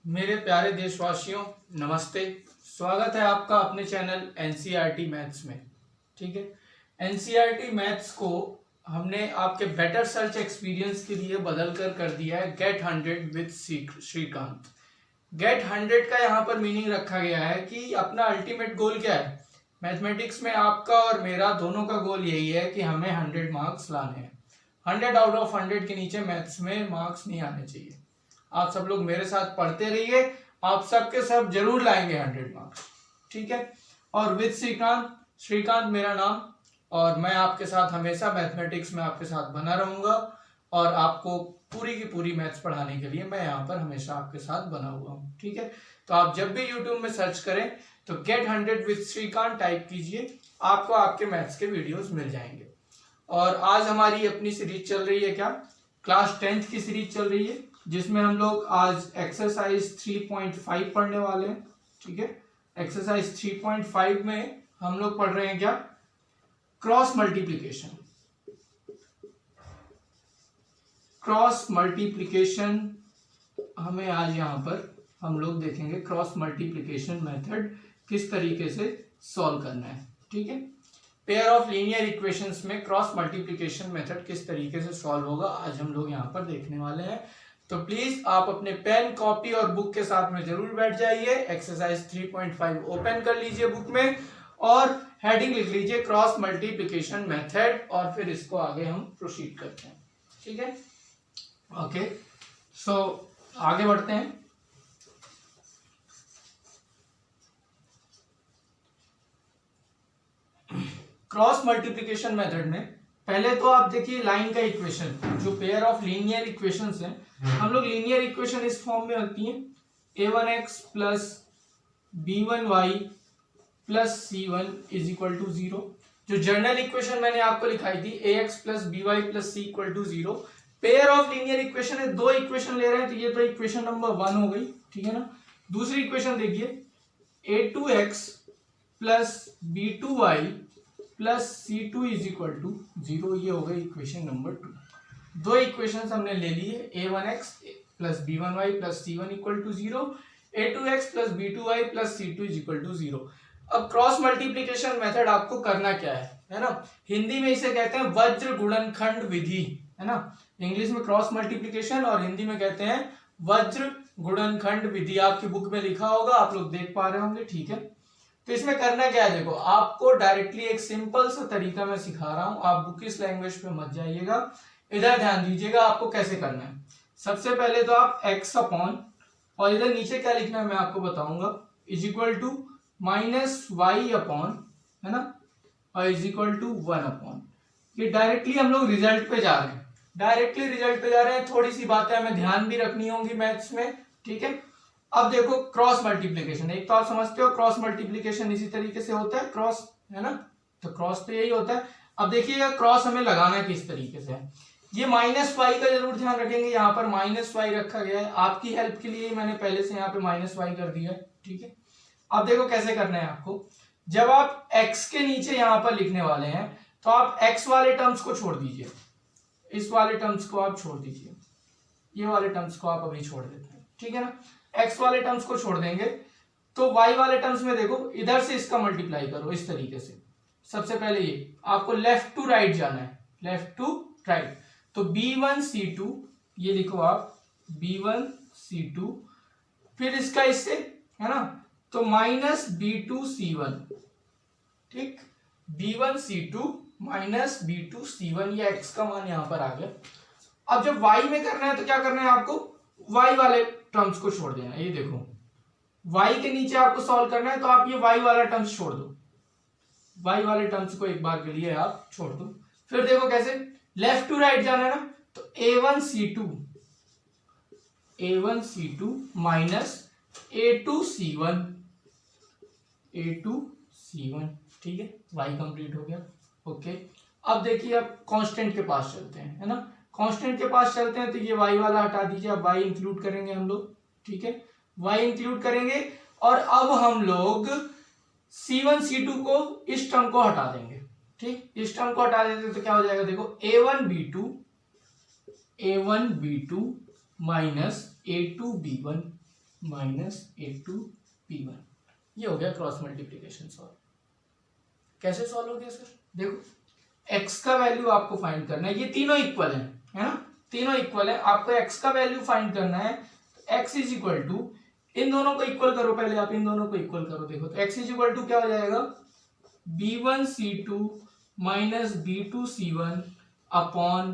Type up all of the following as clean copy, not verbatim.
मेरे प्यारे देशवासियों, नमस्ते। स्वागत है आपका अपने चैनल एनसीईआरटी मैथ्स में। ठीक है, एनसीईआरटी मैथ्स को हमने आपके बेटर सर्च एक्सपीरियंस के लिए बदल कर दिया है गेट 100 विद श्रीकांत। गेट 100 का यहाँ पर मीनिंग रखा गया है कि अपना अल्टीमेट गोल क्या है। मैथमेटिक्स में आपका और मेरा दोनों का गोल यही है कि हमें 100 मार्क्स लाने हैं। 100 आउट ऑफ 100 के नीचे मैथ्स में मार्क्स नहीं आने चाहिए। आप सब लोग मेरे साथ पढ़ते रहिए, आप सबके सब जरूर लाएंगे 100 मार्क्स। ठीक है, और विद श्रीकांत मेरा नाम, और मैं आपके साथ हमेशा मैथमेटिक्स में आपके साथ बना रहूंगा और आपको पूरी की पूरी मैथ्स पढ़ाने के लिए मैं यहाँ पर हमेशा आपके साथ बना हुआ हूँ। ठीक है, तो आप जब भी यूट्यूब में सर्च करें तो गेट 100 विद श्रीकांत टाइप कीजिए, आपको आपके मैथ्स के वीडियोस मिल जाएंगे। और आज हमारी अपनी सीरीज चल रही है, क्या क्लास 10th की सीरीज चल रही है, जिसमें हम लोग आज एक्सरसाइज 3.5 पढ़ने वाले हैं। ठीक है, एक्सरसाइज 3.5 में हम लोग पढ़ रहे हैं क्या, क्रॉस मल्टीप्लिकेशन। क्रॉस मल्टीप्लिकेशन हमें आज यहाँ पर हम लोग देखेंगे, क्रॉस मल्टीप्लिकेशन मेथड किस तरीके से सॉल्व करना है। ठीक है, पेयर ऑफ लीनियर इक्वेशंस में क्रॉस मल्टीप्लिकेशन मेथड किस तरीके से सॉल्व होगा आज हम लोग यहाँ पर देखने वाले हैं। तो प्लीज आप अपने पेन, कॉपी और बुक के साथ में जरूर बैठ जाइए। एक्सरसाइज 3.5 ओपन कर लीजिए बुक में और हेडिंग लिख लीजिए क्रॉस मल्टीप्लिकेशन मेथड, और फिर इसको आगे हम प्रोसीड करते हैं। ठीक है, ओके, सो आगे बढ़ते हैं। क्रॉस मल्टीप्लिकेशन मेथड में पहले तो आप देखिए लाइन का इक्वेशन, जो पेयर ऑफ लीनियर इक्वेशंस हैं, हम लोग लीनियर इक्वेशन इस फॉर्म में होती है, a1x plus b1y plus c1 is equal to 0। जो जनरल इक्वेशन मैंने आपको लिखाई थी ax plus by plus c equal to 0। Pair of linear equation है, दो इक्वेशन ले रहे हैं तो ये तो इक्वेशन नंबर 1 हो गई। ठीक है ना, दूसरी इक्वेशन देखिए a2x plus b2y plus c2 is equal to 0, ये हो गई इक्वेशन नंबर 2। दो इक्वेशंस हमने ले लिए, a1x plus b1y plus c1 equal to 0, a2x plus b2y plus c2 is equal to 0। अब क्रॉस मल्टीप्लिकेशन मेथड आपको करना क्या है ना, हिंदी में इसे कहते हैं वज्र गुणनखंड विधि, है ना। इंग्लिश में क्रॉस मल्टीप्लिकेशन और हिंदी में कहते हैं वज्र गुणनखंड विधि। आपकी बुक में लिखा होगा, आप लोग देख पा रहे होंगे। ठीक है, तो इसमें करना क्या है, देखो आपको डायरेक्टली एक सिंपल सा तरीका मैं सिखा रहा हूं, आप बुक इस लैंग्वेज पे मत जाइएगा, इधर ध्यान दीजिएगा आपको कैसे करना है। सबसे पहले तो आप x अपॉन, और इधर नीचे क्या लिखना है मैं आपको बताऊंगा, is equal to minus y upon, है ना, और इज इक्वल टू 1 अपॉन। ये डायरेक्टली हम लोग रिजल्ट पे जा रहे हैं, थोड़ी सी बातें हमें ध्यान भी रखनी होंगी मैथ्स में। ठीक है, अब देखो क्रॉस मल्टीप्लिकेशन, एक तो आप समझते हो क्रॉस मल्टीप्लिकेशन इसी तरीके से होता है, क्रॉस, है ना, तो क्रॉस तो यही होता है। अब देखिएगा क्रॉस हमें लगाना है किस तरीके से, ये माइनस वाई का जरूर ध्यान रखेंगे, यहाँ पर माइनस वाई रखा गया है, आपकी हेल्प के लिए मैंने पहले से यहाँ पे माइनस वाई कर दिया है। ठीक है, अब देखो कैसे करना है आपको, जब आप x के नीचे यहाँ पर लिखने वाले हैं तो आप x वाले टर्म्स को छोड़ दीजिए, इस वाले टर्म्स को आप छोड़ दीजिए, ये वाले टर्म्स को आप अभी छोड़ देते हैं। ठीक है ना, x वाले टर्म्स को छोड़ देंगे तो y वाले टर्म्स में देखो इधर से इसका मल्टीप्लाई करो इस तरीके से। सबसे पहले ये आपको लेफ्ट टू राइट जाना है, लेफ्ट टू राइट, तो b1c2 ये लिखो आप b1c2, फिर इसका इससे, है ना, तो माइनस b2c1। ठीक, b1c2 माइनस b2c1, ये x का मान यहां पर आ गया। अब जब y में करना है तो क्या करना है आपको, y वाले टर्म्स को छोड़ देना। ये देखो y के नीचे आपको सॉल्व करना है तो आप ये y वाला टर्म्स छोड़ दो, y वाले टर्म्स को एक बार के लिए आप छोड़ दो। फिर देखो कैसे, लेफ्ट टू राइट जाना है ना, तो a1c2 माइनस a2c1, ठीक है, y कंप्लीट हो गया। ओके, अब देखिए आप कांस्टेंट के पास चलते हैं, है ना, कांस्टेंट के पास चलते हैं तो ये y वाला हटा दीजिए, अब y इंक्लूड करेंगे हम लोग। ठीक है, y इंक्लूड करेंगे और अब हम लोग c1 c2 को, इस टर्म को हटा देंगे। ठीक, इस टर्म को हटा देते तो क्या हो जाएगा, देखो a1 b2 A1 B2 minus A2 B1 minus A2 B1। ये हो गया क्रॉस मल्टीप्लीकेशन सॉल्व। कैसे सॉल्व हो गया सर? देखो x का वैल्यू आपको फाइंड करना है, ये तीनों इक्वल है ना, तीनों इक्वल है, आपको x का वैल्यू फाइंड करना है। तो x इज इक्वल टू, इन दोनों को इक्वल करो, पहले आप इन दोनों को इक्वल करो। देखो तो x इज इक्वल टू क्या हो जाएगा, B1 C2 minus B2 C1 upon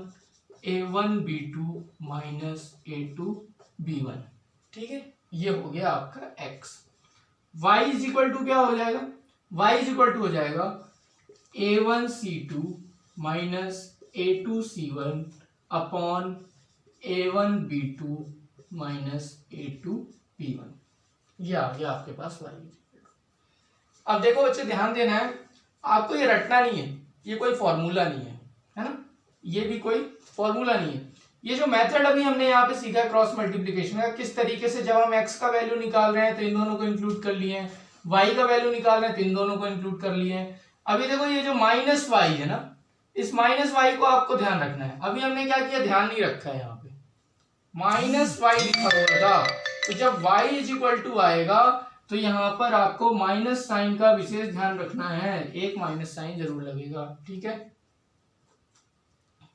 A1 B2 minus A2 B1। ठीक है, ये हो गया आपका x। y is equal to क्या हो जाएगा, y इज इक्वल टू हो जाएगा A1 C2 minus A2 C1 upon A1 B2 minus A2 B1। ये आ गया आपके पास y। अब देखो बच्चे ध्यान देना है, आपको ये रटना नहीं है, ये कोई फॉर्मूला नहीं है ना, ये भी कोई फॉर्मूला नहीं है। ये जो मेथड अभी हमने यहाँ पे सीखा क्रॉस मल्टीप्लिकेशन का, किस तरीके से जब हम x का वैल्यू निकाल रहे हैं तो इन दोनों को इंक्लूड कर लिए हैं, y का वैल्यू निकाल रहे हैं तो इन दोनों को इंक्लूड कर लिए हैं। अभी देखो ये जो माइनस y है ना, इस माइनस y को आपको ध्यान रखना है। अभी हमने क्या किया, ध्यान नहीं रखा है, यहाँ पे माइनस y लिखा हुआ था, तो जब y इज इक्वल टू आएगा तो यहाँ पर आपको माइनस साइन का विशेष ध्यान रखना है, एक माइनस साइन जरूर लगेगा। ठीक है,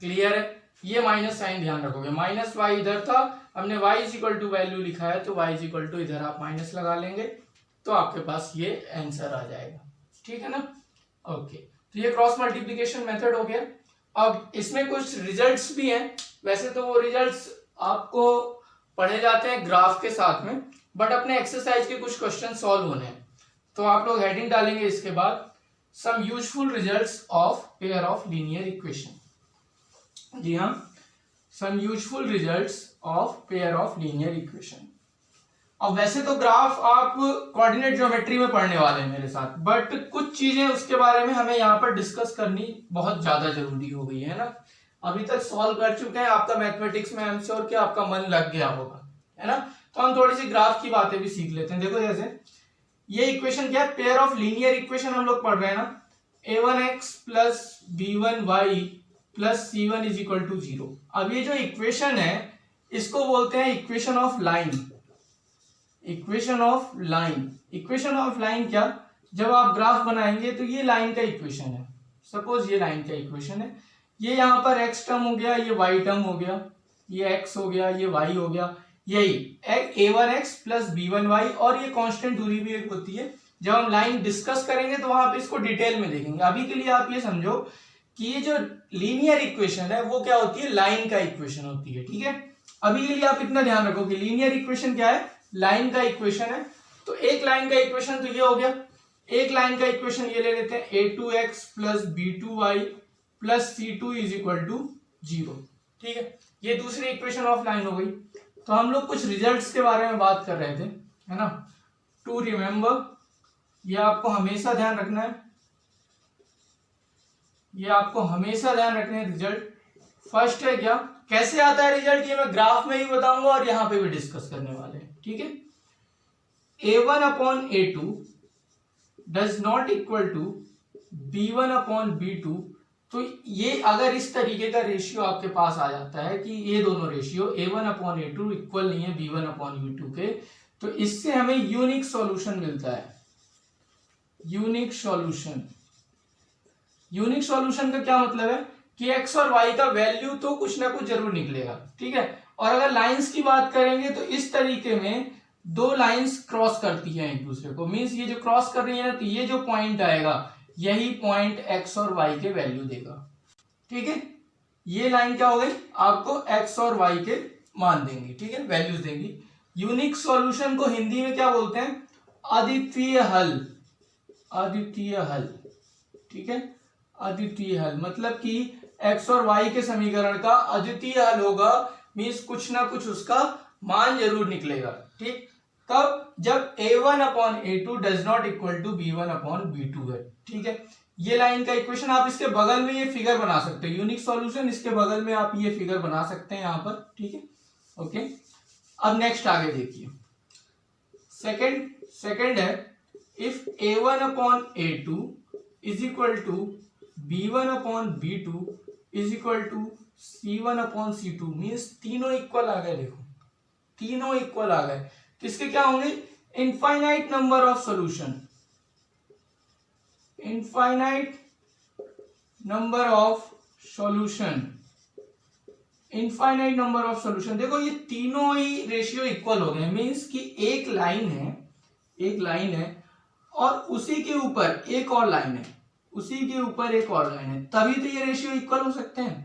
क्लियर है, ये माइनस साइन ध्यान रखोगे। माइनस y इधर था, हमने y is equal to value लिखा है, तो y इज इक्वल टू इधर आप माइनस लगा लेंगे, तो आपके पास ये आंसर आ जाएगा। ठीक है ना, ओके। तो ये क्रॉस मल्टीप्लिकेशन मेथड हो गया। अब इसमें कुछ रिजल्ट्स भी हैं, वैसे तो वो रिजल्ट्स आपको पढ़े जाते हैं ग्राफ के साथ में, बट अपने एक्सरसाइज के कुछ क्वेश्चन सॉल्व होने हैं, तो आप लोग हेडिंग डालेंगे इसके बाद, some useful results of pair of linear equation. जी हाँ, some useful results of pair of linear equation. अब वैसे तो ग्राफ आप कोऑर्डिनेट ज्योमेट्री में पढ़ने वाले हैं मेरे साथ, बट कुछ चीजें उसके बारे में हमें यहाँ पर डिस्कस करनी बहुत ज्यादा जरूरी हो गई है ना। अभी तक सॉल्व कर चुके हैं, आपका मैथमेटिक्स में आई एम श्योर कि आपका मन लग गया होगा, है ना। तो हम थोड़ी सी ग्राफ की बातें भी सीख लेते हैं। देखो जैसे ये इक्वेशन क्या है, पेयर ऑफ लीनियर इक्वेशन हम लोग पढ़ रहे हैं ना, a1x plus b1y plus c1 is equal to 0। अब ये जो इक्वेशन है इसको बोलते हैं equation of line. Equation of line, equation of line क्या, जब आप ग्राफ बनाएंगे तो ये लाइन का इक्वेशन है, सपोज ये लाइन का इक्वेशन है, ये यहाँ पर x टर्म हो गया, ये y टर्म हो गया, ये x हो गया, ये y हो गया, यही a1x प्लस b1y, और ये कांस्टेंट दूरी भी एक होती है। जब हम लाइन डिस्कस करेंगे तो वहां पे इसको डिटेल में देखेंगे। अभी के लिए आप ये समझो कि ये जो लीनियर इक्वेशन है वो क्या होती है, लाइन का इक्वेशन होती है। ठीक है, अभी के लिए आप इतना ध्यान रखो कि लीनियर इक्वेशन क्या है, लाइन का इक्वेशन है। तो एक लाइन का इक्वेशन तो ये हो गया, एक लाइन का इक्वेशन ये ले लेते हैं, a2x plus b2y plus c2 is equal to 0। ठीक है, ये दूसरी इक्वेशन ऑफ लाइन हो गई। तो हम लोग कुछ रिजल्ट्स के बारे में बात कर रहे थे, है ना। टू रिमेंबर, ये आपको हमेशा ध्यान रखना है, ये आपको हमेशा ध्यान रखना है। रिजल्ट फर्स्ट है क्या, कैसे आता है रिजल्ट, ये मैं ग्राफ में ही बताऊंगा और यहां पे भी डिस्कस करने वाले हैं। ठीक है, a1 upon a2 does not equal to b1 upon b2। तो ये अगर इस तरीके का रेशियो आपके पास आ जाता है कि ये दोनों ratio a1 upon a2 equal नहीं है b1 अपॉन b2 के, तो इससे हमें यूनिक सॉल्यूशन मिलता है। यूनिक सॉल्यूशन, यूनिक सॉल्यूशन का क्या मतलब है कि x और y का वैल्यू तो कुछ ना कुछ जरूर निकलेगा। ठीक है, और अगर लाइंस की बात करेंगे तो इस तरीके में दो लाइंस क्रॉस करती हैं एक दूसरे को, मींस ये जो क्रॉस कर रही है ना, तो ये जो पॉइंट आएगा यही पॉइंट x और y के वैल्यू देगा। ठीक है, ये लाइन क्या हो गई, आपको x और y के मान देंगी। ठीक है, वैल्यूज देंगी। यूनिक सॉल्यूशन को हिंदी में क्या बोलते हैं, अद्वितीय हल। अद्वितीय हल, ठीक है, अद्वितीय हल मतलब कि x और y के समीकरण का अद्वितीय हल होगा, मीन्स कुछ ना कुछ उसका मान जरूर निकलेगा। ठीक, कब, जब a1 upon a2 does not equal to b1 upon b2 है। ठीक है, ये लाइन का इक्वेशन, आप इसके बगल में ये फिगर बना सकते हो, यूनिक सॉल्यूशन, इसके बगल में आप ये फिगर बना सकते हैं यहाँ पर। ठीक है, ओके। अब नेक्स्ट आगे देखिए, सेकंड है, if a1 upon a2 is equal to b1 upon b2 is equal to C1 upon C2 means तीनों इक्वल आ गए। देखो तीनों इक्वल आ गए, किसके क्या होंगे, infinite number of solution, infinite number of solution, infinite number of solution. देखो ये तीनों ही रेशियो इक्वल हो गए, मीन्स कि एक लाइन है, एक लाइन है और उसी के ऊपर एक और लाइन है, उसी के ऊपर एक और लाइन है, तभी तो ये रेशियो इक्वल हो सकते हैं।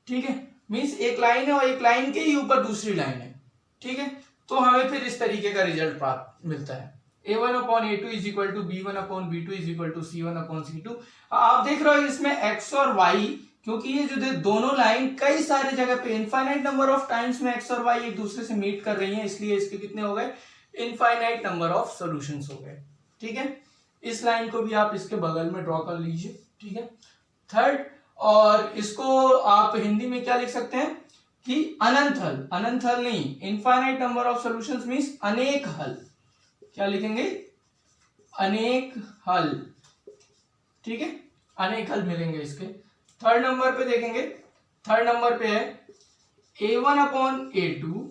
ठीक है, मीन्स एक लाइन है और एक लाइन के ही ऊपर दूसरी लाइन है। ठीक है, तो हमें फिर इस तरीके का रिजल्ट प्राप्त मिलता है, A1 upon A2 is equal to B1 upon B2 is equal to C1 upon C2। आप देख रहे हो इसमें x और y, क्योंकि ये जो दोनों लाइन कई सारे जगह पे इनफाइनाइट नंबर ऑफ टाइम्स में x और y एक दूसरे से मीट कर रही हैं, इसलिए इसके कितने हो गए, इनफाइनाइट नंबर ऑफ सॉल्यूशंस हो गए। ठीक है, इस लाइन को भी आप इसके बगल में ड्रॉ कर लीजिए। ठीक है, थर्ड, और इसको आप हिंदी में क्या लिख सकते हैं कि अनंत हल, अनंत हल नहीं, infinite number of solutions means अनेक हल, क्या लिखेंगे, अनेक हल। ठीक है, अनेक हल मिलेंगे इसके। थर्ड नंबर पे देखेंगे, थर्ड नंबर पे है A1 upon A2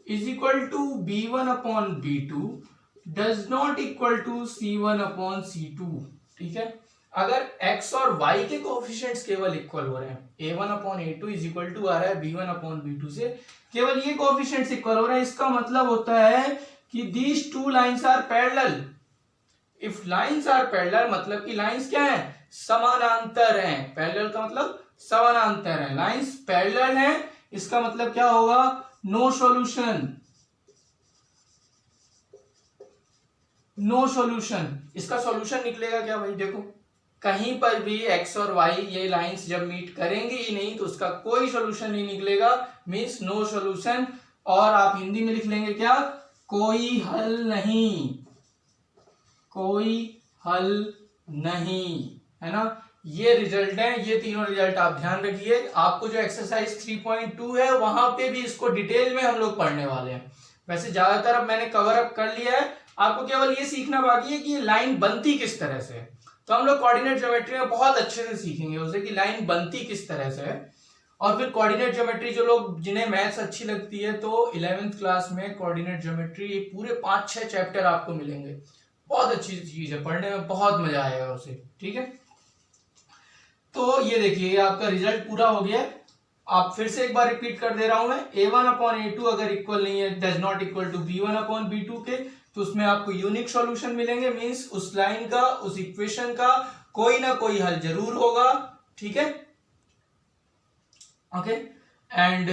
is equal to B1 upon B2 does not equal to C1 upon C2। ठीक है, अगर x और y के कोएफिशिएंट्स केवल इक्वल हो रहे हैं, A1 upon A2 is equal to आ रहा है B1 अपॉन B2 से, केवल ये कोएफिशिएंट्स इक्वल हो रहे हैं, इसका मतलब होता है कि these two lines are parallel. If lines are parallel मतलब कि लाइंस क्या है, समानांतर हैं। पैरेलल का मतलब समानांतर है, लाइंस पैरेलल हैं, इसका मतलब क्या होगा, नो सॉल्यूशन, नो सॉल्यूशन। इसका सॉल्यूशन निकलेगा क्या भाई, देखो कहीं पर भी x और y ये लाइंस जब मीट करेंगे ही नहीं तो उसका कोई सॉल्यूशन नहीं निकलेगा, मींस नो सॉल्यूशन। और आप हिंदी में लिख लेंगे क्या, कोई हल नहीं, कोई हल नहीं, है ना। ये रिजल्ट है, ये तीनों रिजल्ट आप ध्यान रखिए। आपको जो एक्सरसाइज 3.2 है वहां पे भी इसको डिटेल में हम लोग पढ़ने वाले हैं। वैसे ज्यादातर अब मैंने कवर अप कर लिया है, आपको केवल ये सीखना बाकी है कि ये लाइन बनती किस तरह से है। तो हम लोग कोऑर्डिनेट ज्योमेट्री में बहुत अच्छे से सीखेंगे उसे कि लाइन बनती किस तरह से है। और फिर कोऑर्डिनेट ज्योमेट्री, जो लोग जिन्हें मैथ्स अच्छी लगती है तो 11th क्लास में कोऑर्डिनेट ज्योमेट्री पूरे 5-6 चैप्टर आपको मिलेंगे, बहुत अच्छी चीज है, पढ़ने में बहुत मजा आएगा उसे। ठीक है, तो ये देखिए आपका रिजल्ट पूरा हो गया। आप फिर से एक बार रिपीट कर दे रहा हूं मैं, A1 अपॉन A2 अगर इक्वल नहीं है, does not equal to B1 upon B2 के, तो उसमें आपको यूनिक सॉल्यूशन मिलेंगे, मींस उस लाइन का, उस इक्वेशन का कोई ना कोई हल जरूर होगा। ठीक है, okay, and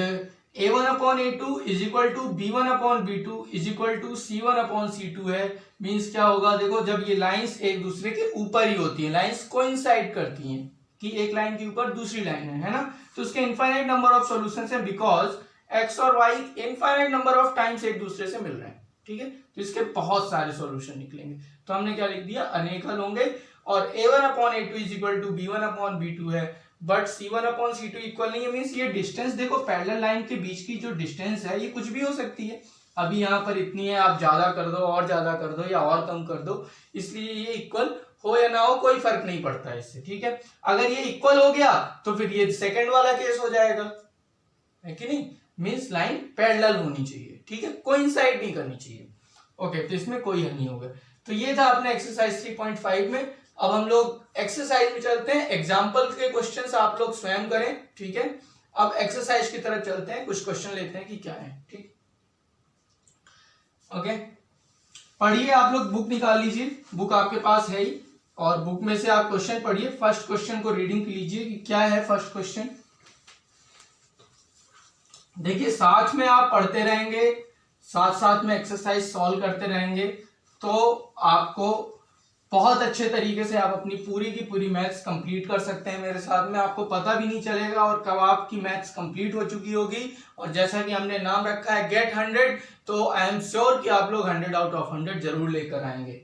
A1 upon A2 is equal to B1 upon B2 is equal to C1 upon C2 है, मींस क्या होगा, देखो जब ये लाइंस एक दूसरे के ऊपर ही होती हैं, लाइंस कोइंसाइड करती हैं कि एक लाइन के ऊपर दूसरी लाइन है ना, तो उसके इनफाइनाइट नंबर ऑफ सॉल्यूशंस है, बिकॉज x और y infinite number of times एक दूसरे से मिल रहे हैं। ठीक है, तो इसके बहुत सारे सॉल्यूशन निकलेंगे, तो हमने क्या लिख दिया, अनेक हल होंगे। और A1 upon A2 is equal to B1 upon B2 है, but C1 upon C2 equal नहीं है, मींस ये डिस्टेंस, देखो पैरेलल लाइन के बीच की जो डिस्टेंस है ये कुछ भी हो सकती है। अभी यहाँ पर इतनी है, आप ज्यादा कर दो और ज्यादा कर दो या और कम कर दो, इसलिए ये इक्वल हो या ना हो कोई फर्क नहीं पड़ता इससे। ठीक है, अगर ये इक्वल हो गया तो फिर ये सेकंड वाला केस हो जाएगा, है कि नहीं, मींस लाइन पैरेलल होनी चाहिए। ठीक है, कोइंसाइड नहीं करनी चाहिए। ओके, तो इसमें कोई हल नहीं होगा। तो ये था अपने एक्सरसाइज 3.5 में। अब हम लोग एक्सरसाइज में चलते हैं, एग्जाम्पल के क्वेश्चंस आप लोग स्वयं करें। ठीक है, अब एक्सरसाइज की तरफ चलते हैं, कुछ क्वेश्चन लेते हैं कि क्या है। ठीक, ओके, पढ़िए, आप लोग बुक निकाल लीजिए, बुक आपके पास है ही, और बुक में से आप क्वेश्चन पढ़िए। फर्स्ट क्वेश्चन को रीडिंग लीजिए कि क्या है फर्स्ट क्वेश्चन। देखिए साथ में आप पढ़ते रहेंगे, साथ साथ में एक्सरसाइज सॉल्व करते रहेंगे, तो आपको बहुत अच्छे तरीके से आप अपनी पूरी की पूरी मैथ्स कंप्लीट कर सकते हैं मेरे साथ में। आपको पता भी नहीं चलेगा और कब आपकी मैथ्स कंप्लीट हो चुकी होगी। और जैसा कि हमने नाम रखा है गेट 100, तो आई एम श्योर कि आप लोग 100 आउट ऑफ 100 जरूर लेकर आएंगे।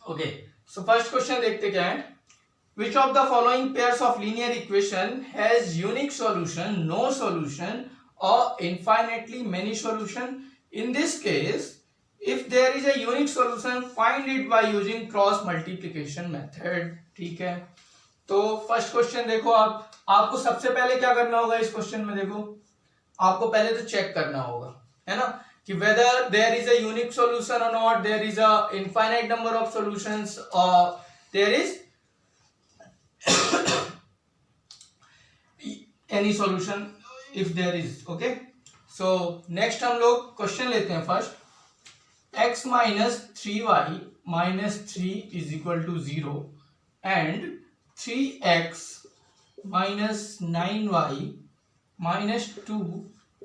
ओके, सो फर्स्ट क्वेश्चन देखते क्या है। Which of the following pairs of linear equation has unique solution, no solution, or infinitely many solution? In this case, if there is a unique solution, find it by using cross multiplication method. ठीक है, तो first question देखो, आपको सबसे पहले क्या करना होगा इस क्वेश्चन में, देखो आपको पहले तो चेक करना होगा, है ना, कि whether there is a unique solution or not, there is a infinite number of solutions or there is any solution if there is. Okay, so next हम लोग क्वेश्चन लेते हैं first, x minus 3y minus 3 is equal to 0 and 3x minus 9y minus 2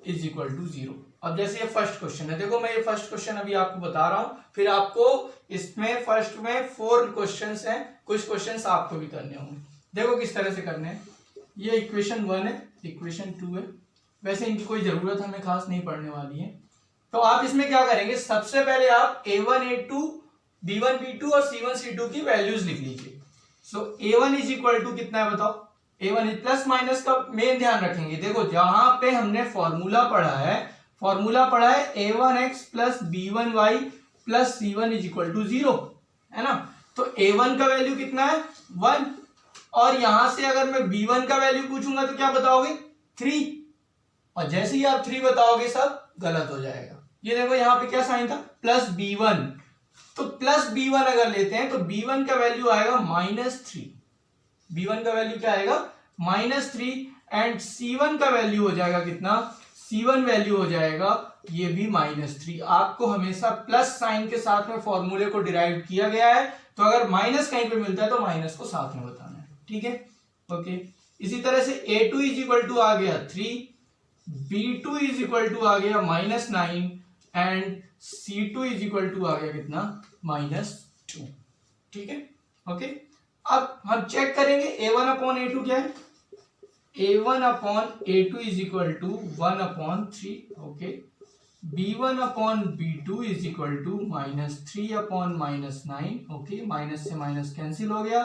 is equal to 0. अब जैसे ये first question है, देखो मैं ये फर्स्ट क्वेश्चन अभी आपको बता रहा हूं, फिर आपको इसमें फर्स्ट में 4 क्वेश्चंस हैं, कुछ क्वेश्चंस आपको भी करने होंगे। देखो किस तरह से करने हैं। ये इक्वेशन 1 है, इक्वेशन 2 है, वैसे इनकी कोई जरूरत हमें खास नहीं पड़ने वाली है। तो आप इसमें क्या करेंगे, सबसे पहले आप a1 a2 b1 b2 और c1 c2 की वैल्यूज लिख लीजिए। सो a1 इज इक्वल टू कितना है बताओ, a1 प्लस माइनस का मेन ध्यान रखेंगे। देखो जहां पे हमने फॉर्मूला पढ़ा है a1x plus b1y plus c1 is equal to 0, है ना। तो a1 का वैल्यू कितना है 1, और यहां से अगर मैं b1 का वैल्यू पूछूंगा तो क्या बताओगे 3, और जैसे ही आप 3 बताओगे सब गलत हो जाएगा। ये देखो यहाँ पे क्या साइन था, प्लस b1, तो प्लस b1 अगर लेते हैं तो b1 का वैल्यू आएगा -3, b1 का वैल्यू क्या आएगा -3, एंड c1 का वैल्यू हो जाएगा कितना, c1 वैल्यू हो जाएगा ये भी -3। आपको हमेशा प्लस साइन के साथ में फॉर्मूले को डिराइव किया गया है, तो अगर माइनस कहीं पे मिलता है तो माइनस को साथ में बताना है, ठीक है। ओके, इसी तरह से a2 इज इक्वल टू आ गया 3, b2 इज इक्वल टू आ गया -9 and c2 is equal to आ गया कितना -2, ठीक है। ओके, अब हम चेक करेंगे a1 अपॉन a2 क्या है, a1 upon a2 is equal to 1/3, okay, b1 upon b2 is equal to -3 upon -9, okay, minus से माइनस कैंसिल हो गया,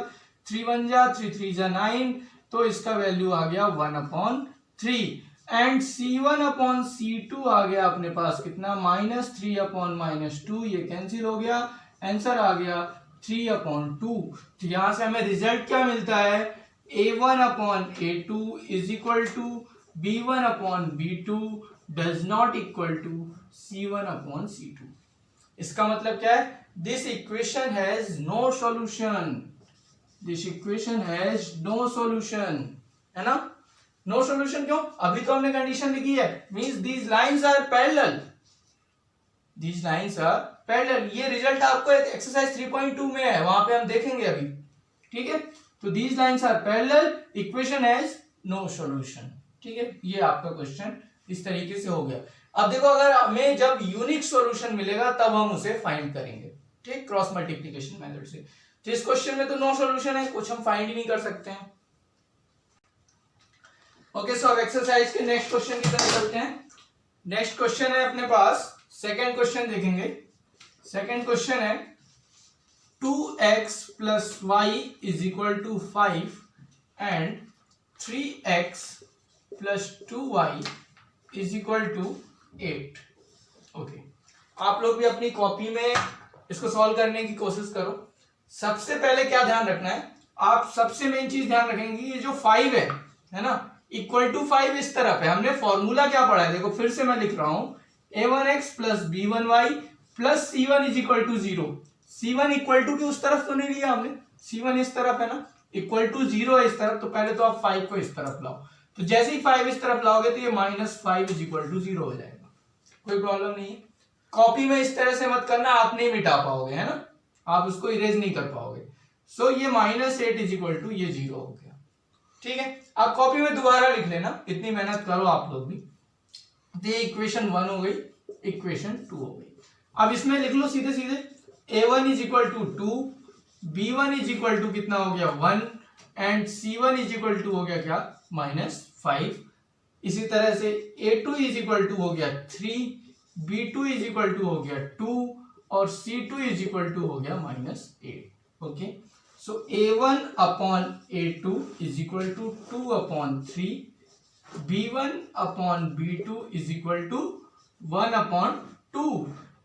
3 1 जा 3 3 जा 9, तो इसका वैल्यू आ गया 1/3, एंड c1 अपॉन c2 आ गया अपने पास कितना -3 अपॉन -2, ये कैंसिल हो गया, आंसर आ गया 3/2। तो यहां से हमें रिजल्ट क्या मिलता है, a1 upon a2 is equal to b1 upon b2 does not equal to c1 upon c2। इसका मतलब क्या है, this equation has no solution, this equation has no solution, है ना। नो सॉल्यूशन क्यों, अभी तो हमने कंडीशन लिखी है, means these lines are parallel, these lines are parallel. ये रिजल्ट आपको एक्सरसाइज 3.2 में है, वहां पे हम देखेंगे अभी, ठीक है। तो these lines are parallel, equation has no solution, ठीक है। ये आपका क्वेश्चन इस तरीके से हो गया। अब देखो अगर हमें जब यूनिक सॉल्यूशन मिलेगा तब हम उसे फाइंड करेंगे, ठीक, क्रॉस मल्टीप्लिकेशन मेथड से। तो इस क्वेश्चन में तो नो सॉल्यूशन है, कुछ हम फाइंड ही नहीं कर सकते हैं। ओके, सो अब एक्सरसाइज के नेक्स्ट क्वेश्चन की तरफ चलते हैं। नेक्स्ट क्वेश्चन है अपने पास, सेकंड क्वेश्चन देखेंगे। सेकंड क्वेश्चन है 2x plus y is equal to 5 and 3x plus 2y is equal to 8। Okay, आप लोग भी अपनी कॉपी में इसको सॉल्व करने की कोशिश करो। सबसे पहले क्या ध्यान रखना है, आप सबसे मेन चीज ध्यान रखेंगे, ये जो 5 है ना, इक्वल टू 5 इस तरफ है। हमने फॉर्मूला क्या पढ़ा है, देखो फिर से मैं लिख रहा हूं, a1x plus b1y plus c1 is equal to 0। c1 equal to की उस तरफ तो नहीं लिया हमने, c1 इस तरफ है ना, इक्वल टू 0 है इस तरफ, तो पहले तो आप 5 को इस तरफ लाओ, तो जैसे ही 5 इस तरफ लाओगे तो ये -5 इज इक्वल टू 0 हो जाएगा, कोई प्रॉब्लम नहीं है। कॉपी में इस तरह से मत करना, आप नहीं मिटा पाओगे, है ना, आप उसको इरेज नहीं कर पाओगे। सो ये -8 इज इक्वल टू ये 0 हो गया, ठीक है। आप कॉपी में दोबारा लिख लेना, इतनी मेहनत करो आप लोग भी। तो ये इक्वेशन 1 हो गई, इक्वेशन 2 हो गई। अब इसमें लिख लो सीधे सीधे, a1 is equal to 2, b1 is equal to कितना हो गया 1 and c1 is equal to हो गया क्या -5। इसी तरह से a2 इज इक्वल टू हो गया 3, b2 इज इक्वल टू हो गया 2 और c2 इज इक्वल टू हो गया -8। Okay, so a1 upon a2 is equal to 2/3, b1 upon b2 is equal to 1/2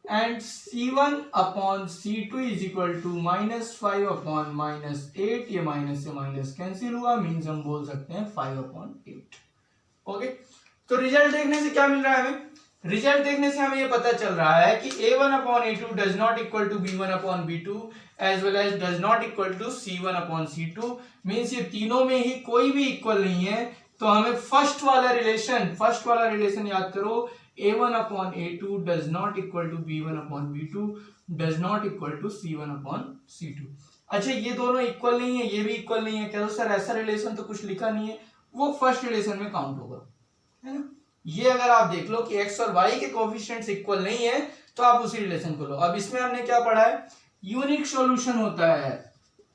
and C1 upon C2 is equal to -5 upon -8, ये minus से minus cancel हुआ, means हम बोल सकते हैं 5/8। ओके, तो रिजल्ट देखने से क्या मिल रहा है हमें? रिजल्ट देखने से हमें ये पता चल रहा है कि A1 upon A2 does not equal to B1 upon B2 as well as does not equal to C1 upon C2, means ये तीनों में ही कोई भी इक्वल नहीं है। तो हमें फर्स्ट वाला रिलेशन याद करो, A1 upon A2 does not equal to B1 upon B2 does not equal to C1 upon C2। अच्छा, ये दोनों इक्वल नहीं है, ये भी इक्वल नहीं है, कह दो सर ऐसा रिलेशन तो कुछ लिखा नहीं है, वो फर्स्ट रिलेशन में काउंट होगा, है ना। ये अगर आप देख लो कि x और y के कोएफिशिएंट्स इक्वल नहीं है तो आप उसी रिलेशन को लो। अब इसमें हमने क्या पढ़ा है? यूनिक सॉल्यूशन होता है।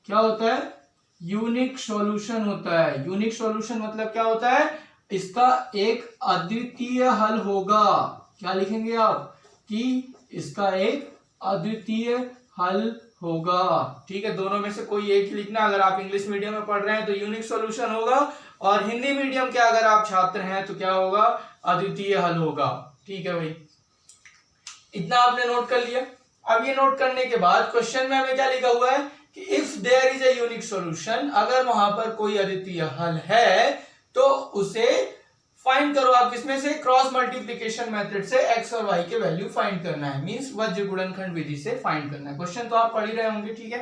क्या होता है? यूनिक सॉल्यूशन होता है। यूनिक सॉल्यूशन मतलब क्या होता है? इसका एक अद्वितीय हल होगा। क्या लिखेंगे आप? कि इसका एक अद्वितीय हल होगा। ठीक है, दोनों में से कोई एक ही लिखना। अगर आप इंग्लिश मीडियम में पढ़ रहे हैं तो यूनिक सॉल्यूशन होगा, और हिंदी मीडियम के अगर आप छात्र हैं तो क्या होगा? अद्वितीय हल होगा। ठीक है भाई, इतना आपने नोट कर लिया। अब ये नोट करने के बाद क्वेश्चन में हमें क्या लिखा हुआ है कि if there is a unique solution, अगर वहां पर कोई अद्वितीय हल है तो उसे फाइंड करो। आप इसमें से क्रॉस मल्टीप्लिकेशन मेथड से x और y के वैल्यू फाइंड करना है, मींस वज्र गुणनखंड विधि से फाइंड करना है। क्वेश्चन तो आप पढ़ ही रहे होंगे, ठीक है।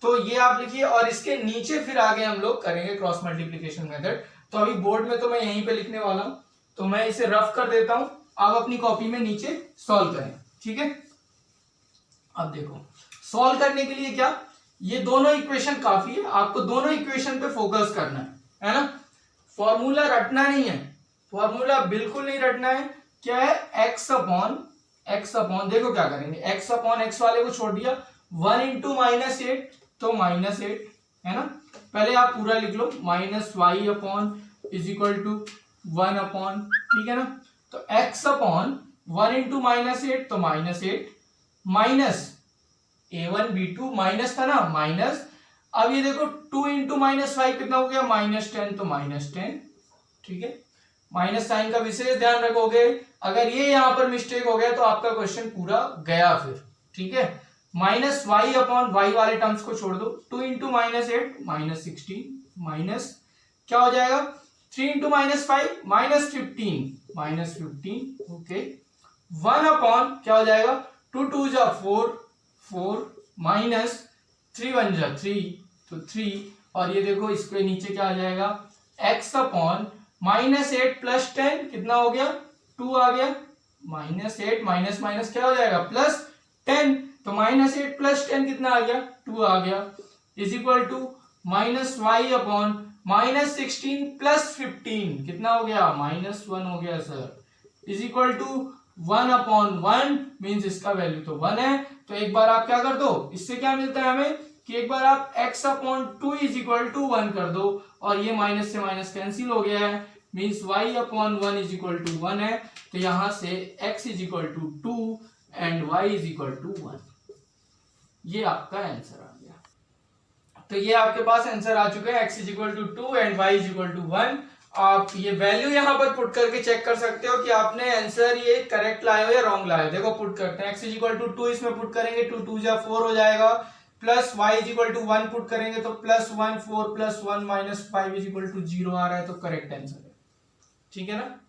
तो ये आप लिखिए, और इसके नीचे फिर आगे हम लोग करेंगे क्रॉस मल्टीप्लिकेशन मेथड। तो अभी बोर्ड में तो मैं यहीं पे लिखने वाला हूं, तो मैं इसे रफ कर देता हूं, आप अपनी कॉपी में नीचे सॉल्व करें, ठीक है। अब देखो, सॉल्व करने के लिए क्या, ये दोनों इक्वेशन काफी है, आपको दोनों इक्वेशन पे फोकस करना है ना। फॉर्मूला रटना नहीं है, फॉर्मूला बिल्कुल नहीं रटना है। क्या है? x अपॉन देखो क्या करेंगे, x अपॉन x वाले को छोड़ दिया, 1 इंटू -8 तो -8, है ना। पहले आप पूरा लिख लो, -y upon is equal to 1 upon, ठीक है ना। तो x अपॉन 1 इंटू -8 तो -8, माइनस a1 b2 माइनस था ना, माइनस। अब ये देखो 2 इंटू -5 कितना हो गया? -10, तो -10, ठीक है। माइनस साइन का विशेष ध्यान रखोगे, अगर ये यहां पर मिस्टेक हो गया तो आपका क्वेश्चन पूरा गया फिर, ठीक है। माइनस वाई अपॉन वाई वाले टर्म्स को छोड़ दो, 2 इंटू -8 -16, माइनस क्या हो जाएगा? 3 इंटू -5 -15, ओके। 1 अपॉन क्या हो जाएगा? 2 2 जा 4 माइनस 3 1 जा 3 तो 3, और ये देखो इसके नीचे क्या आ जाएगा? x अपॉन -8 प्लस 10 कितना हो गया? 2 आ गया, -8 माइनस माइनस क्या हो जाएगा? +10, तो -8 प्लस 10 कितना आ गया? 2 आ गया, is equal to -y upon -16 plus 15 कितना हो गया? -1 हो गया sir, is equal to 1 upon 1, means इसका वैल्यू तो 1 है। तो एक बार आप क्या कर दो, इससे क्या मिलता है हमें कि एक बार आप x upon 2 is equal to 1 कर दो, और ये माइनस से माइनस कैंसिल हो गया है, means y upon 1 is equal to 1 है। तो यहां से x is equal to 2 and y is equal to 1, ये आपका आंसर आ गया। तो ये आपके पास आंसर आ चुका है, x is equal to 2 and y is equal to 1। आप ये वैल्यू यहां पर पुट करके चेक कर सकते हो कि आपने आंसर ये करेक्ट लाए हो या रॉन्ग लाए हो। देखो पुट करते हैं, x इज इक्वल टू 2 इसमें पुट करेंगे, 2 2 जा 4 हो जाएगा, plus y is equal to 1 put करेंगे तो +1 4 + 1 -5 इज इक्वल टू 0 आ रहा है, तो करेक्ट आंसर है, ठीक है ना।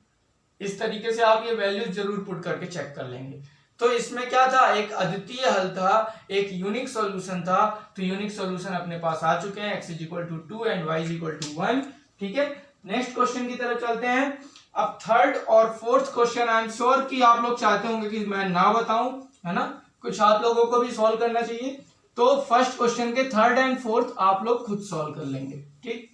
इस तरीके से आप ये वैल्यू जरूर पुट करके चेक कर लेंगे। तो इसमें क्या था? एक अद्वितीय हल था, एक यूनिक सॉल्यूशन था। तो यूनिक सॉल्यूशन अपने पास आ चुके हैं, x is equal to 2 and y is equal to 1, ठीक है। नेक्स्ट क्वेश्चन की तरफ चलते हैं। अब थर्ड और fourth question I am sure कि आप लोग चाहते होंगे कि मैं ना बताऊं, है ना, कुछ आप लोगों को भी सॉल्व करना चाहिए। तो फर्स्ट क्वेश्चन के थर्ड एंड फोर्थ आप लोग खुद सॉल्व कर लेंगे, ठीक।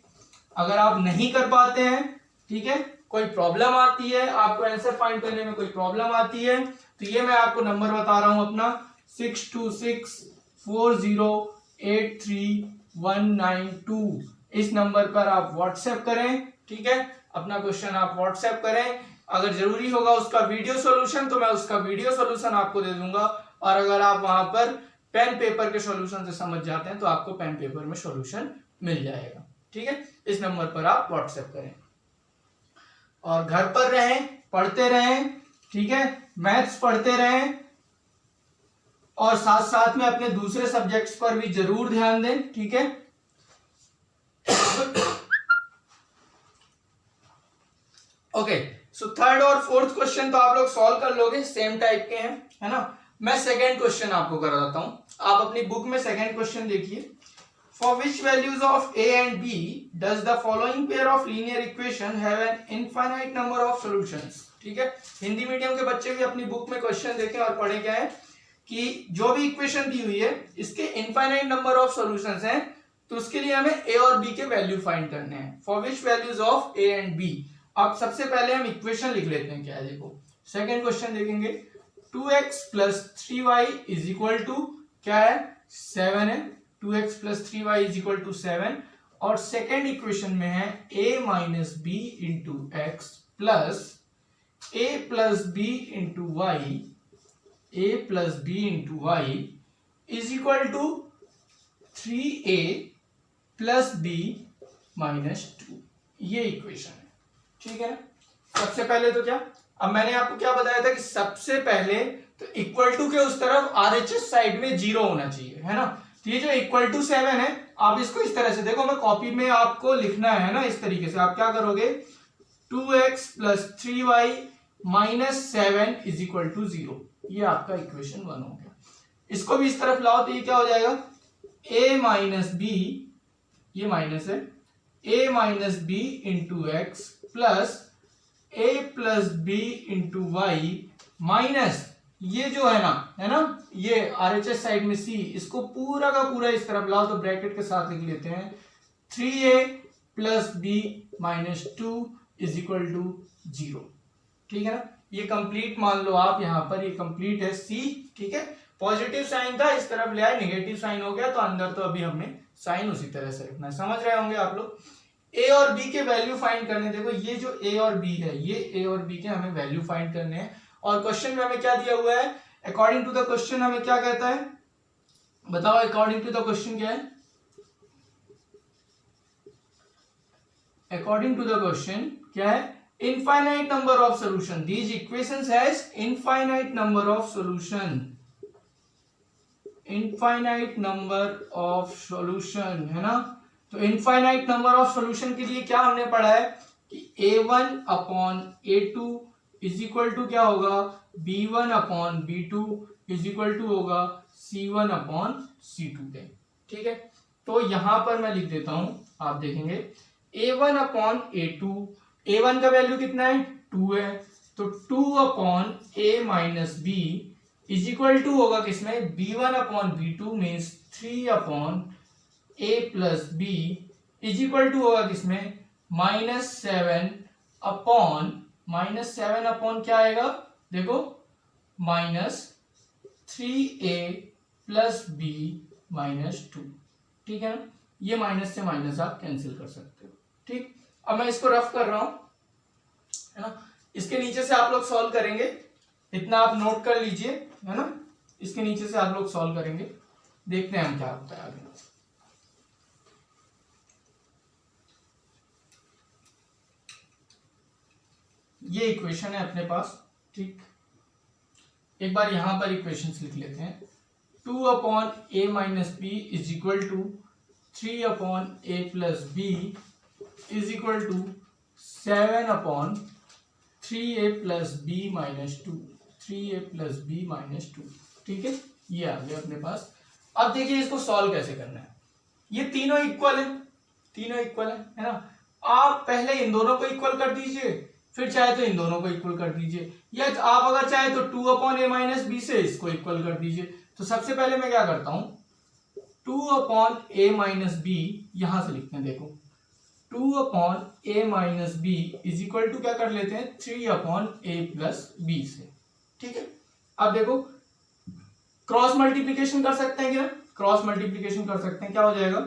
अगर आप नहीं कर पाते हैं, ठीक है, कोई प्रॉब्लम आती है, आपको आंसर फाइंड करने में कोई प्रॉब्लम आती है, तो ये मैं आपको नंबर बता रहा हूं अपना 6264083192। इस नंबर पर आप व्हाट्सएप करें, ठीक है, अपना क्वेश्चन आप व्हाट्सएप करें। अगर जरूरी होगा उसका वीडियो सॉल्यूशन तो मैं उसका वीडियो सॉल्यूशन आपको दे दूंगा, और अगर आप वहां पर पेन पेपर के सॉल्यूशन से समझ जाते हैं तो आपको पेन पेपर में सॉल्यूशन मिल जाएगा, ठीक है। इस नंबर पर आप व्हाट्सएप करें, और घर पर रहें, पढ़ते रहें, ठीक है, मैथ्स पढ़ते रहें, और साथ साथ में अपने दूसरे सब्जेक्ट्स पर भी जरूर ध्यान दें, ठीक है। ओके, सो थर्ड और फोर्थ क्वेश्चन तो आप लोग सॉल्व कर लोगे, सेम टाइप के हैं, है ना। मैं सेकेंड क्वेश्चन आपको कराता हूं, आप अपनी बुक में सेकेंड क्वेश्चन देखिए। For which values of a and b does the following pair of linear equation have an infinite number of solutions? ठीक है, हिंदी मीडियम के बच्चे भी अपनी बुक में क्वेश्चन देखें और पढ़े क्या है कि जो भी इक्वेशन दी हुई है इसके इनफाइनाइट नंबर ऑफ सॉल्यूशंस हैं, तो उसके लिए हमें a और b के वैल्यू फाइंड करने हैं। For which values of a and b, अब सबसे पहले हम इक्वेशन लिख लेते हैं क्या है, देखो सेकेंड क्वेश्चन देखेंगे। 2x plus 3y is equal to क्या है, 7 है। 2x plus 3y is equal to 7 और सेकेंड इक्वेशन में है a minus b into x plus a plus b into y, a plus b into y is equal to 3a plus b minus 2। ये equation है, ठीक है ना। सबसे पहले तो क्या, अब मैंने आपको क्या बताया था कि सबसे पहले तो इक्वल टू के उस तरफ आरएचएस साइड में 0 होना चाहिए, है ना। तो ये जो इक्वल टू 7 है, आप इसको इस तरह से देखो, मैं कॉपी में आपको लिखना है ना, इस तरीके से आप क्या करोगे, 2x plus 3y minus 7 is equal to 0। ये आपका इक्वेशन 1 हो गया। इसको भी इस तरफ लाओ तो ये क्या हो जाएगा, a माइनस बी, ये माइनस है, a minus b into x plus a plus b into y minus, ये जो है ना, ये आरएचएस साइड में c, इसको पूरा का पूरा इस तरफ लाओ तो ब्रैकेट के साथ लिख लेते हैं 3a plus b minus 2 is equal to 0, ठीक है ना। ये कंप्लीट मान लो आप यहां पर, ये कंप्लीट है c, ठीक है। पॉजिटिव साइन था, इस तरफ ले आए, नेगेटिव साइन हो गया, तो अंदर तो अभी हमें साइन उसी तरह से रखना है, समझ रहे होंगे आप लोग। a और b के वैल्यू फाइंड करने, देखो ये जो a और b है, ये a और b के हमें वैल्यू फाइंड करने हैं। और क्वेश्चन में हमें क्या दिया हुआ है, अकॉर्डिंग टू द क्वेश्चन हमें क्या कहता है, बताओ अकॉर्डिंग टू द क्वेश्चन क्या है। अकॉर्डिंग टू द क्वेश्चन क्या है, infinite number of solution, these equations has infinite number of solution, infinite number of solution, है ना। तो इनफाइनाइट नंबर ऑफ सॉल्यूशन के लिए क्या हमने पढ़ा है कि a1 upon a2 is equal to क्या होगा, b1 upon b2 is equal to होगा c1 अपॉन c2 के, ठीक है। तो यहां पर मैं लिख देता हूं, आप देखेंगे a1 अपॉन a2, a1 का वैल्यू कितना है, 2 है, तो 2 upon a minus b is equal to होगा किसमें, b1 upon b2 means 3 upon a plus b is equal to होगा किसमें, -7 अपॉन, -7 अपॉन क्या आएगा, देखो -3a प्लस b माइनस 2, ठीक है ना। ये माइनस से माइनस आप कैंसिल कर सकते हो, ठीक। अब मैं इसको रफ कर रहा हूं, है ना। इसके नीचे से आप लोग सॉल्व करेंगे, इतना आप नोट कर लीजिए, है ना। इसके नीचे से आप लोग सॉल्व करेंगे, देखते हैं हम क्या होता है आगे। ये इक्वेशन है अपने पास, ठीक। एक बार यहां पर इक्वेशंस लिख लेते हैं। 2 upon a minus b is equal to 3 upon a plus b is equal to 7 upon 3a plus b minus 2, 3a plus b minus 2, ठीक है। ये आ गया अपने पास। अब देखिए इसको सॉल्व कैसे करना है। ये तीनों इक्वल है, तीनों इक्वल है ना। आप पहले इन दोनों को इक्वल कर दीजिए, फिर चाहे तो इन दोनों को इक्वल कर दीजिए, या आप अगर चाहे तो 2 अपॉन ए माइनस बी से इसको इक्वल कर दीजिए। तो सबसे पहले मैं क्या करता हूं, 2 अपॉन ए माइनस बी यहां से लिखते हैं, देखो 2 upon a minus b is equal to क्या कर लेते हैं, 3 अपॉन ए प्लस बी से, ठीक है। अब देखो क्रॉस मल्टीप्लीकेशन कर सकते हैं क्या, क्रॉस मल्टीप्लीकेशन कर सकते हैं, क्या हो जाएगा,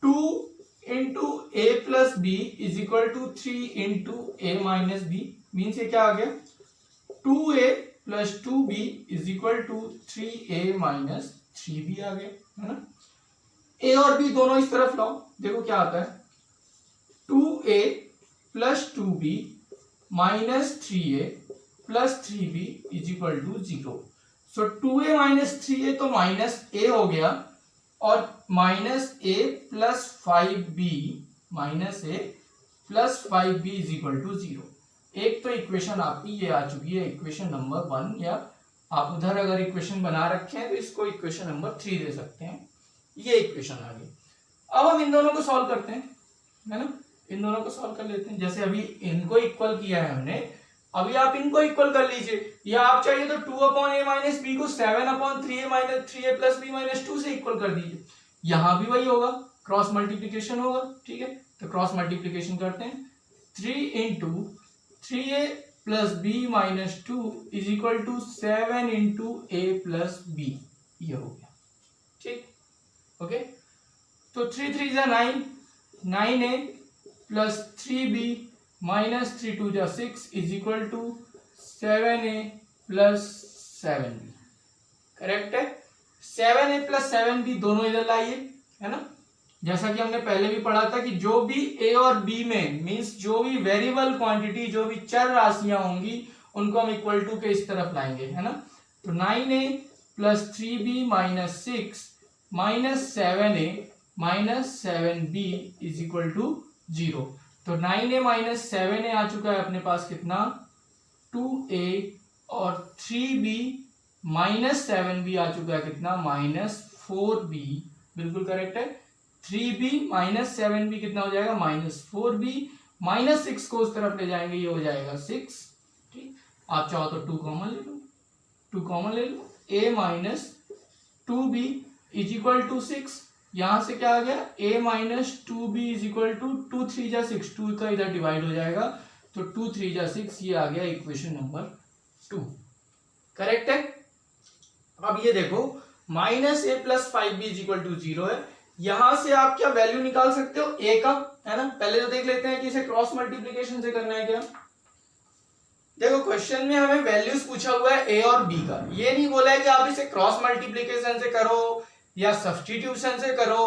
2 into a plus b is equal to 3 into a minus b, means ये क्या आ गया, 2a plus 2b is equal to 3a minus 3b आ गया, है ना। a और b दोनों इस तरफ लाओ, देखो क्या आता है, 2a plus 2b minus 3a plus 3b is equal to 0। So 2a minus 3a तो माइनस a हो गया, और minus a plus 5b minus a plus 5b is equal to 0। एक तो इक्वेशन आपकी ये आ चुकी है, इक्वेशन नंबर 1, या आप उधर अगर इक्वेशन बना रखे हैं तो इसको इक्वेशन नंबर 3 दे सकते हैं। ये इक्वेशन आ गई। अब हम इन दोनों को सॉल्व करते हैं, है ना, इन दोनों को सॉल्व कर लेते हैं। जैसे अभी इनको इक्वल किया है हमने, अभी आप इनको इक्वल कर लीजिए, या आप चाहिए तो 2/a माइनस बी को 7/3a minus 3a plus b minus 2 से इक्वल कर दीजिए। यहां भी वही होगा, क्रॉस मल्टीप्लीकेशन होगा, ठीक है। तो क्रॉस मल्टीप्लीकेशन करते हैं, 3 into 3a plus b minus 2 is equal to 7 into a plus b, ये हो गया, ठीक, ओके। तो 3 3 जा 9, 9a प्लस 3b माइनस 3 2 जा 6 is equal to 7a plus 7b, correct है। 7a प्लस 7b दोनों इधर लाइए, है ना। जैसा कि हमने पहले भी पढ़ा था कि जो भी a और b में मींस जो भी वेरिएबल क्वांटिटी, जो भी चर राशियां होंगी, उनको हम इक्वल टू के इस तरफ लाएंगे, है ना। तो 9a plus 3b minus 6 minus 7a minus 7b is equal to 0। तो 9a माइनस 7a आ चुका है अपने पास कितना, 2a, और 3b माइनस 7b आ चुका है कितना, माइनस 4b, बिल्कुल करेक्ट है। 3b माइनस 7b कितना हो जाएगा, माइनस 4b, माइनस 6 को उस तरफ ले जाएंगे, ये हो जाएगा 6, ठीक। आप चाहो तो 2 कॉमन ले लो, 2 कॉमन ले लो, a minus 2b is equal to 6, यहां से क्या आ गया, a minus 2b is equal to 2 3 जा 6, 2 का इधर डिवाइड हो जाएगा, तो 2 3 जा 6, ये आ गया इक्वेशन नंबर 2, करेक्ट है। अब ये देखो, minus a plus 5b is equal to 0 है, यहां से आप क्या वैल्यू निकाल सकते हो a का, है ना। पहले तो देख लेते हैं कि इसे क्रॉस मल्टीप्लीकेशन से करना है क्या। देखो क्वेश्चन में हमें वैल्यूज पूछा हुआ है a और b का, ये नहीं बोला है कि आप इसे क्रॉस मल्टीप्लीकेशन से करो या सब्स्टिट्यूशन से करो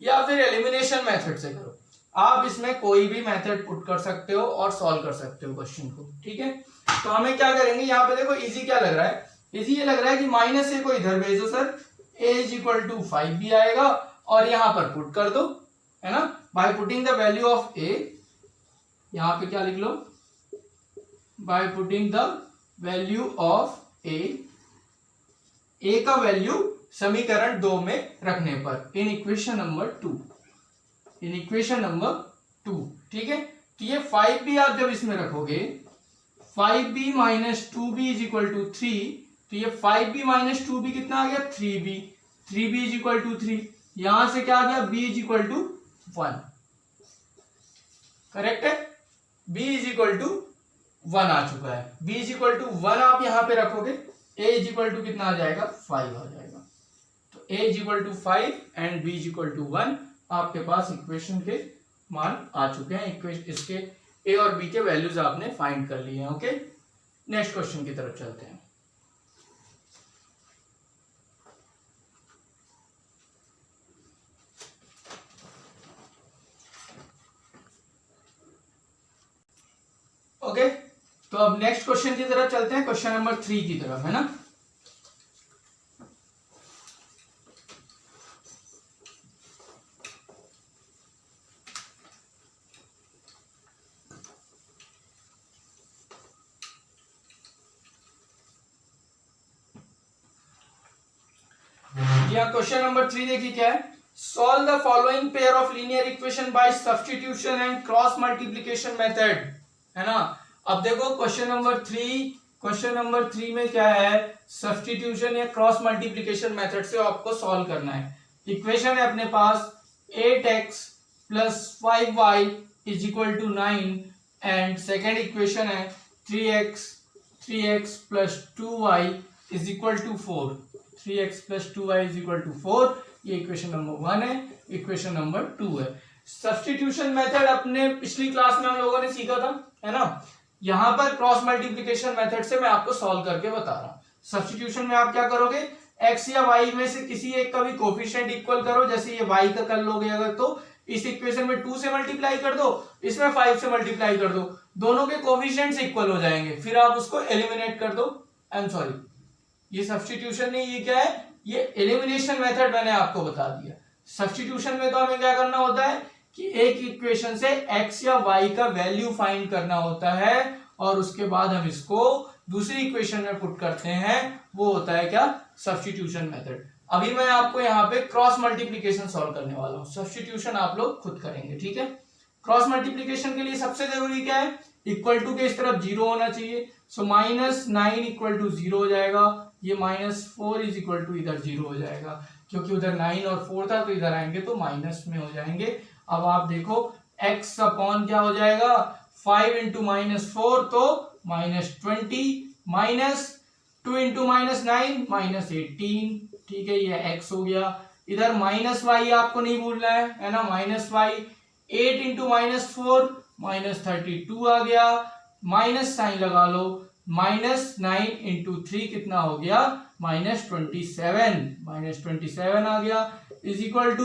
या फिर एलिमिनेशन मेथड से करो। आप इसमें कोई भी मेथड पुट कर सकते हो और सॉल्व कर सकते हो क्वेश्चन को, ठीक है। तो हमें क्या करेंगे, यहाँ पे देखो इजी क्या लग रहा है, इजी ये लग रहा है कि माइनस a को इधर भेजो sir, a is equal to 5b आएगा, और यहां पर पुट कर दो, है ना, by putting the value of a, यहां पे क्या लिख लो, by putting the value of a का वैल्यू समीकरण 2 में रखने पर, in equation number 2, in equation number 2, ठीक है। तो ये 5b आप जब इसमें रखोगे, 5b minus 2b is equal to 3, तो ये 5b माइनस 2b कितना आ गया, 3b, 3b is equal to 3, यहां से क्या आ गया, b is equal to 1, correct है। b इज इक्वल टू 1 आ चुका है, b इज इक्वल टू 1 आप यहां पे रखोगे, a इज इक्वल टू कितना आ जाएगा, 5 आ जाएगा। तो a is equal to 5 and b is equal to 1, आपके पास इक्वेशन के मान आ चुके हैं, इसके a और b के वैल्यूज आपने फाइंड कर लिए हैं, ओके। नेक्स्ट क्वेश्चन की तरफ चलते हैं। ओके, तो अब नेक्स्ट क्वेश्चन की तरफ चलते हैं, क्वेश्चन नंबर 3 की तरफ, है ना। क्वेश्चन नंबर 3 देखिए क्या है, solve the following pair of linear equation by substitution and cross multiplication method, है ना। अब देखो क्वेश्चन नंबर 3 में क्या है, सब्स्टिट्यूशन या क्रॉस मल्टीप्लिकेशन मेथड से आपको सॉल्व करना है। इक्वेशन है अपने पास 8x plus 5y is equal to 9, and second equation है 3x plus 2y is equal to 4, 3x plus 2y is equal to 4, ये इक्वेशन नंबर 1 है। इक्वेशन नंबर 2 है। सब्स्टिट्यूशन मेथड अपने पिछली क्लास में हम लोगों ने सीखा था, है ना। यहां पर क्रॉस मल्टीप्लिकेशन मेथड से मैं आपको सॉल्व करके बता रहा हूं। सब्स्टिट्यूशन में आप क्या करोगे, x या y में से किसी एक का भी कोफिशिएंट इक्वल करो, जैसे ये y का कर लोगे अगर, तो इस इक्वेशन में 2 से मल्टीप्लाई कर दो, इसमें 5 से मल्टीप्लाई कर दो, दोनों के कोफिशिएंट्स इक्वल हो जाएंगे, फिर आप उसको एलिमिनेट कर दो, आई एम सॉरी, ये सब्स्टिट्यूशन नहीं, ये क्या है, ये एलिमिनेशन मेथड मैंने आपको बता दिया। सब्स्टिट्यूशन में तो हमें क्या करना होता है कि एक इक्वेशन से x या y का वैल्यू फाइंड करना होता है और उसके बाद हम इसको दूसरी इक्वेशन में पुट करते हैं, वो होता है क्या, सब्स्टिट्यूशन मेथड। अभी मैं आपको यहाँ पे क्रॉस मल्टीप्लीकेशन सॉल्व करने वाला हूँ, सब्स्टिट्यूशन आप लोग खुद करेंगे, ठीक है। क्रॉस मल्टीप्लीकेशन के लिए सबसे जरूरी क्या है, इक्वल टू के इस तरफ जीरो होना चाहिए। सो -9 इक्वल टू 0 हो जाएगा, ये -4 इज इक्वल टू इधर 0 हो जाएगा, क्योंकि उधर 9 और 4 था तो इधर आएंगे तो माइनस में हो जाएंगे। अब आप देखो x अपॉन क्या हो जाएगा, 5 इंटू -4 तो -20, -2 इंटू -9 -18, ठीक है, ये x हो गया। इधर -y आपको नहीं भूलना है ना, -y, 8 इंटू -4 -32 आ गया, माइनस साइन लगा लो, -9 इंटू 3 कितना हो गया, -27 आ गया, इज इक्वल टू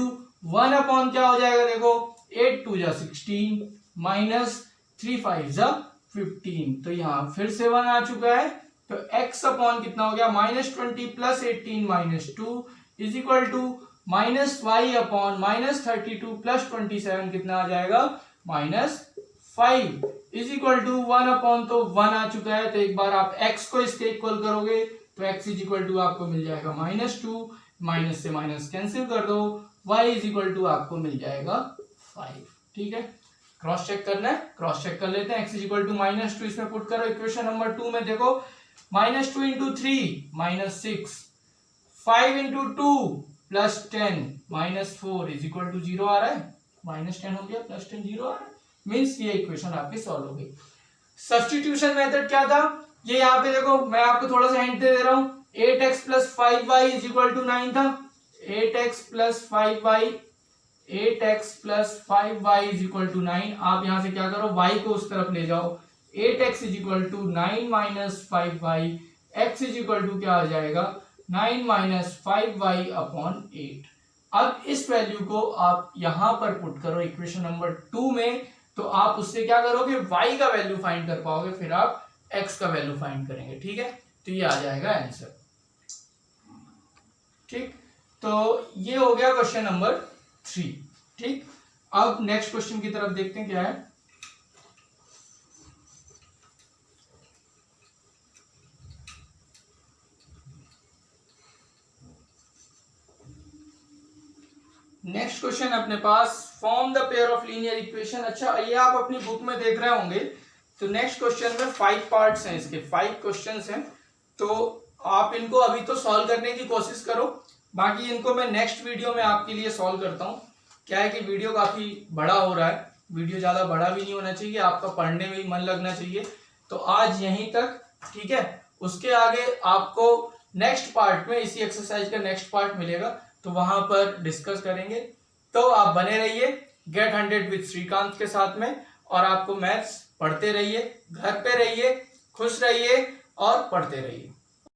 1 अपॉन क्या हो जाएगा, देखो 8 2 जा 16 -3 5 जा 15, तो यहाँ फिर से 1 आ चुका है। तो x अपॉन कितना हो गया, -20 plus 18 -2 is equal to -y upon -32 plus 27 कितना आ जाएगा, -5 इज इक्वल टू 1 अपॉन, तो 1 आ चुका है। तो एक बार आप x को इसके इक्वल करोगे तो x इज इक्वल टू आपको मिल जाएगा -2, माइनस से माइनस कैंसिल कर दो, y इज इक्वल टू आपको मिल जाएगा 5, ठीक है। क्रॉस चेक करना है, क्रॉस चेक कर लेते हैं। x इज इक्वल टू -2 इसमें पुट करो, इक्वेशन नंबर 2 में देखो, -2 into 3 -6, 5 into 2 +10 -4 is equal to 0 आ रहा है, -10 हो गया, +10 0 आ रहा है, मीन्स ये इक्वेशन आपकी सॉल्व हो गई। सब्स्टिट्यूशन मेथड क्या था, ये यहाँ पे देखो मैं आपको थोड़ा सा हिंट दे रहा हूँ, 8x + 5y is equal to 9 था, 8x + 5y is equal to 9। आप यहां से क्या करो, y को उस तरफ ले जाओ, 8x is equal to 9 - 5y, x is equal to क्या आ जाएगा, 9 - 5y अपॉन 8। अब इस वैल्यू को आप यहां पर पुट करो इक्वेशन नंबर 2 में, तो आप उससे क्या करोगे, y का वैल्यू फाइंड कर पाओगे, फिर आप x का वैल्यू फाइंड करेंगे, ठीक है। तो ये आ जाएगा आंसर, ठीक। तो ये हो गया क्वेश्चन नंबर 3, ठीक। अब नेक्स्ट क्वेश्चन की तरफ देखते हैं क्या है। नेक्स्ट क्वेश्चन अपने पास, form the pair of linear equation. अच्छा, ये आप अपनी बुक में देख रहे होंगे, तो नेक्स्ट क्वेश्चन में 5 पार्ट्स हैं, इसके 5 क्वेश्चंस हैं, तो आप इनको अभी तो सॉल्व करने की कोशिश करो, बाकी इनको मैं नेक्स्ट वीडियो में आपके लिए सॉल्व करता हूँ। क्या है कि वीडियो काफी बड़ा हो रहा है, वीडियो ज्यादा बड़ा भी नहीं होना चाहिए, आपका पढ़ने में भी मन लगना चाहिए। तो आज यहीं तक, ठीक है। उसके आगे आपको नेक्स्ट पार्ट में इसी एक्सरसाइज का नेक्स्ट पार्ट मिलेगा, तो वहां पर डिस्कस करेंगे। तो आप बने रहिए गेट 100 विद श्रीकांत के साथ में, और आपको मैथ्स पढ़ते रहिए, घर पे रहिए, खुश रहिए और पढ़ते रहिए।